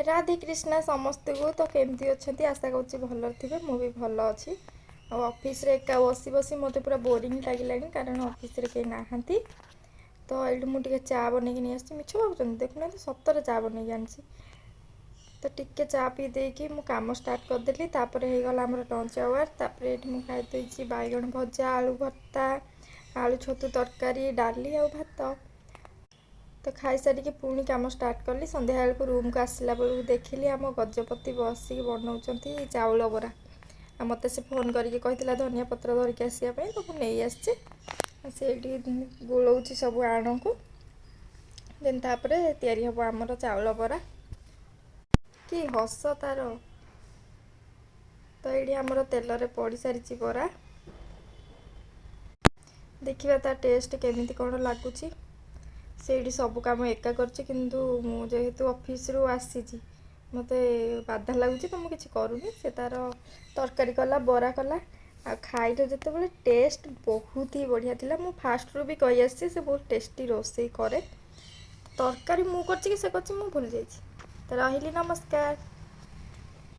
राधे कृष्णा समस्त को। तो केमती अच्छा आशा कर भल थे मु भी भल अच्छी। ऑफिस रे एका बसी बसी मत पूरा बोरिंग लगे कारण ऑफिस रे कहीं नहांती। तो ये मुझे चा बनई नहीं आसी मिछ भावुँ देखुना सतर चा बनई आनी। तो टिके चा पी देकी मु काम स्टार्ट करदेली। तापर हो गला आमर लंच आवर। तापर ये मुझे खाई बैगण भजा आलू भर्ता आलू छतु तरकारी डाली आ भात। तो खाई सारिकी पुणी काम स्टार्ट कली। संध्या बेल को रूम को आसला बेलू देखिली आम गजपति बसिक बनाऊँ चाउल बरा। आ मत से फोन करके कहला धनिया पत्र धरिकी आसवाई। तो मुझे से गोलाऊँ सब आण को देन तापर तैयारी हम आमर चाउल बरा कि हस तार। तो ये आमर तेल रे पड़ सारी बरा। देखिए तार टेस्ट केमिति कौन लगुच। से सब कम एका करेतु ऑफिस रु आसी मत बाधा लगुच तो मुझे करूनी। से तार तरकारी कला बरा कला आ खाई जो टेस्ट बहुत ही बढ़िया थिला। मु फास्ट रू भी कही आसी से बहुत टेस्टी रोसे करे। तरकारी मु कर से कर भूल जाइए। तो रही नमस्कार।